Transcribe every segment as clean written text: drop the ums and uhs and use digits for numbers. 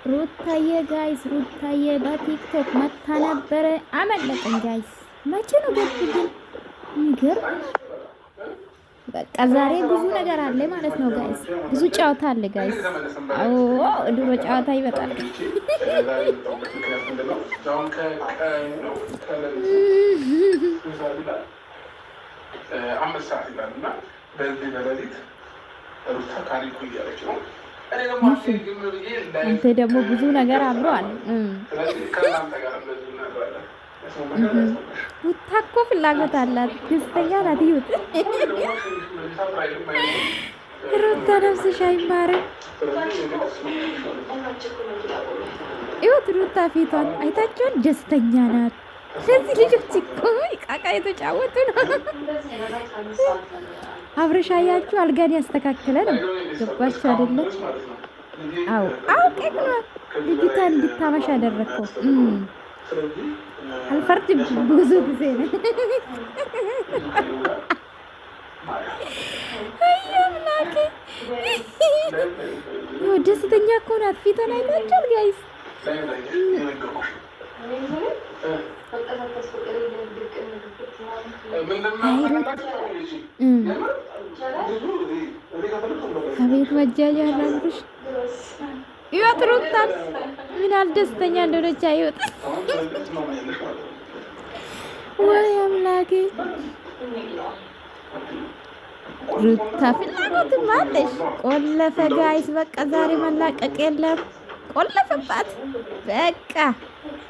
ሩታዬ ጋይስ ሩታዬ በቲክቶክ መታ ነበረ። አመለጠኝ ጋይስ። መቼ ነው ገብ ግን የሚገርም ነው። በቃ ዛሬ ብዙ ነገር አለ ማለት ነው ጋይስ። ብዙ ጨዋታ አለ ጋይስ። አዎ ድሮ ጨዋታ ይበጣል። አንተ ደግሞ ብዙ ነገር አብሯል። ሩታ እኮ ፍላጎት አላት፣ ደስተኛ ናት። ይሁት ሩታ ነፍስሽ አይማርም። ይሁት ሩታ ፊቷን አይታችኋል? ደስተኛ ናት። እነዚህ ልጆች እኮ ቃቃ የተጫወቱ ነው። አብረሽ አያችሁ? አልጋን ያስተካከለ ነው። ገባችሁ አይደለ? አዎ አውቄ ነው ልጅቷ እንድታመሽ አደረግከው። አልፈርድም። ብዙ ጊዜ ነው አያምላኬ። ደስተኛ እኮ ናት። ፊቷን አይታችኋል ጋይስ? አቤት መጃጃ አላምርሽ። ይወት ሩታ ምን ያህል ደስተኛ እንደሆነች አይወጥ። ወይ አምላኬ። ሩታ ፍላጎትም አለሽ። ቆለፈ ጋይስ። በቃ ዛሬ መላቀቅ የለም። ቆለፈባት በቃ።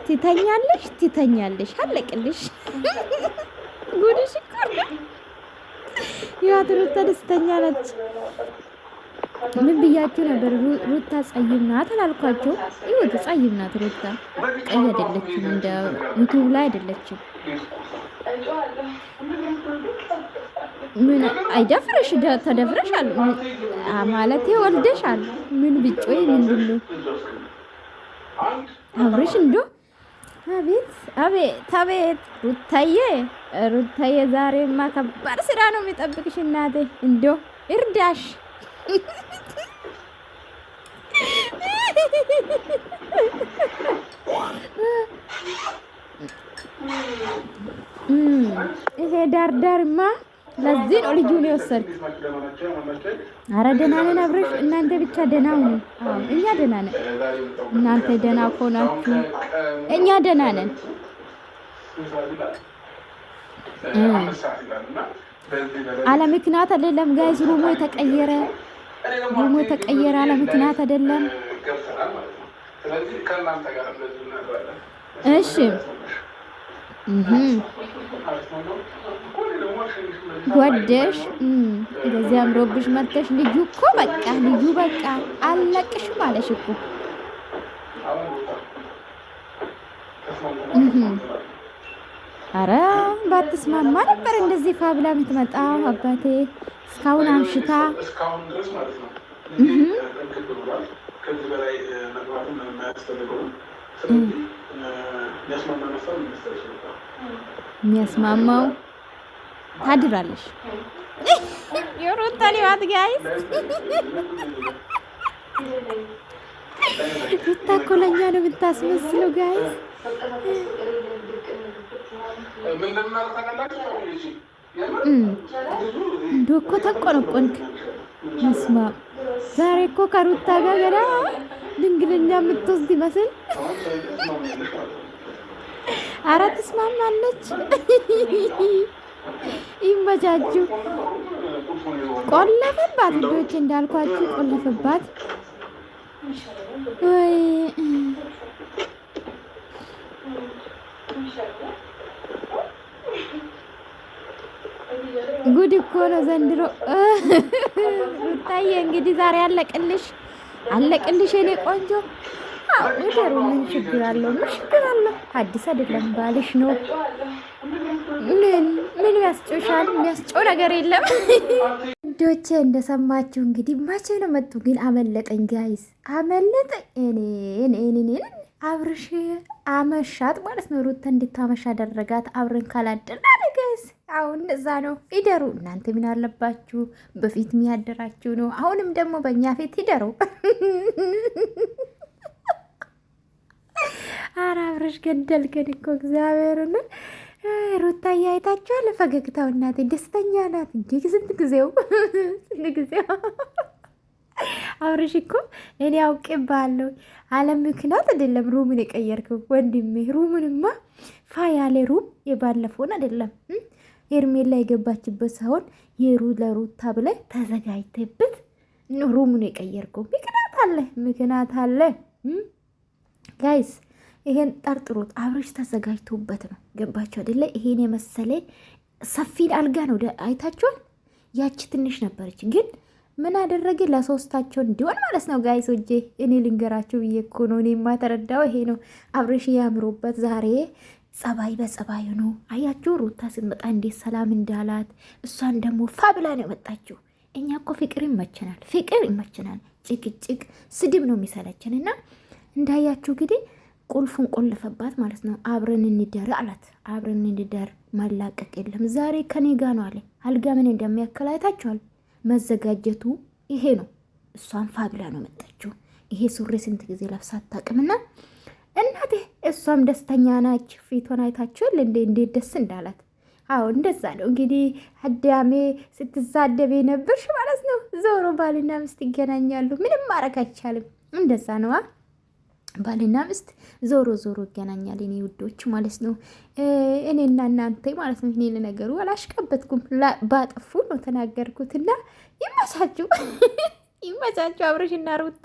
ትተኛለሽ አለቅልሽ። ጉድሽ እኮ ነው። ይኸው ሩታ ደስተኛ ነች። ምን ብያችሁ ነበር? ሩታ ጸይም ናት አላልኳቸው? ይኸው ጸይም ናት ሩታ። ቀይ አይደለችም፣ እንደ ዩቲዩብ ላይ አይደለችም። ምን አይደፍረሽ? ተደፍረሻል ማለት ወልደሻል። ምን ብጮይ ምንድን ነው አብረሽ እንዶ? አቤት ሩታዬ ዛሬማ ከባድ ስራ ነው የሚጠብቅሽ እናቴ። እንዶ እርዳሽ። ይሄ ዳርዳርማ ለዚህ ነው ልጁን የወሰድክ። አረ ደህና ነን አብረሽ። እናንተ ብቻ ደህና ሁኑ። እኛ ደህና ነን። እናንተ ደህና ከሆናችሁ እኛ ደህና ነን። አለ ምክንያት አይደለም ጋይዝ። ሩሞ የተቀየረ አለ ምክንያት አይደለም። እሺ ወደሽ እንደዚህ አምሮብሽ መጥተሽ ልጁ በቃ አለቅሽ ማለሽ እኮ። አረ ባትስማማ ነበር እንደዚህ ፋብላ የምትመጣው አባቴ። እስካሁን አምሽታ የሚያስማማው ታድራለሽ። የሩታ ሊዋት ጋይስ ሩታ እኮ ለእኛ ነው የምታስመስለው ጋይስ። እንዶ እኮ ተቆነቆንክ። መስማ ዛሬ እኮ ከሩታ ጋር ገና ድንግልኛ የምትወስድ ይመስል። ኧረ ትስማማለች። ይመቻቹ። ቆለፈባት ልጆች እንዳልኳችሁ ቆለፈባት። ወይ ጉድ እኮ ነው ዘንድሮ። ሩታዬ እንግዲህ ዛሬ አለቅልሽ የኔ ቆንጆ። ወደሩ ምን ችግር አለው? አዲስ አይደለም ባልሽ ነው። ምን ያስጮሻል? የሚያስጮው ነገር የለም። ዶቼ እንደሰማችሁ እንግዲህ መቼ ነው መጡ? ግን አመለጠኝ ጋይስ፣ አመለጠኝ። እኔ አብርሽ አመሻት ማለት ነው። ሩታ እንድታመሻ አደረጋት። አብረን ካላደርን አለ ጋይስ። አሁን እዛ ነው። ይደሩ እናንተ ምን አለባችሁ? በፊት የሚያደራችሁ ነው። አሁንም ደግሞ በእኛ ፊት ይደሩ። ኧረ አብርሽ ገደልከን እኮ እግዚአብሔርን። ሩታዬ አይታችኋል? ፈገግታው እናቴ ደስተኛ ናት እንጂ ስንት ጊዜው ስንት ጊዜው አብርሽ እኮ እኔ አውቄብሃለሁ አለ ምክንያት አይደለም ሩምን የቀየርከው ወንድሜ። ሩምንማ ፋ ያለ ሩም የባለፈውን አይደለም ሄርሜላ የገባችበት ሳይሆን የሩ ለሩታ ብለህ ተዘጋጅተበት ሩሙን የቀየርከው ምክንያት አለ። ጋይስ ይሄን ጠርጥሮት አብርሽ ተዘጋጅቶበት ነው። ገባቸው አይደለ? ይሄን የመሰለ ሰፊ አልጋ ነው አይታችኋል። ያቺ ትንሽ ነበረች ግን ምን አደረገ? ለሶስታቸው እንዲሆን ማለት ነው። ጋይሶቼ እኔ ልንገራቸው ብዬ እኮ ነው። እኔ የማተረዳው ይሄ ነው። አብርሽ ያምሮበት ዛሬ ጸባይ በጸባዩ ነው። አያችሁ ሩታ ስትመጣ እንዴት ሰላም እንዳላት፣ እሷን ደግሞ ፋ ብላ ነው የመጣችው። እኛ እኮ ፍቅር ይመችናል። ጭቅጭቅ ስድብ ነው የሚሰለችን። እና እንዳያችሁ እንግዲህ ቁልፉን ቆልፈባት ማለት ነው። አብረን እንደር አላት። አብረን እንደር ማላቀቅ የለም ዛሬ ከኔ ጋ ነው አለ። አልጋ ምን እንደሚያክል አይታችኋል። መዘጋጀቱ ይሄ ነው። እሷን ፋብላ ነው መጣችው። ይሄ ሱሪ ስንት ጊዜ ለብሳ አታውቅምና እናቴ እሷም ደስተኛ ናች። ፊቷን አይታችኋል እንዴት ደስ እንዳላት። አዎ እንደዛ ነው እንግዲህ አዳሜ ስትሳደብ ነበርሽ ማለት ነው። ዞሮ ባልና ሚስት ይገናኛሉ። ምንም ማድረግ አይቻልም። እንደዛ ነዋ። ባልና ሚስት ዞሮ ይገናኛል። እኔ ውዶች ማለት ነው። እኔና እናንተ ማለት ነው። እኔ ለነገሩ አላሽቀበትኩም ባጠፉ ነው ተናገርኩትና ይመቻችሁ አብርሽና ሩታ።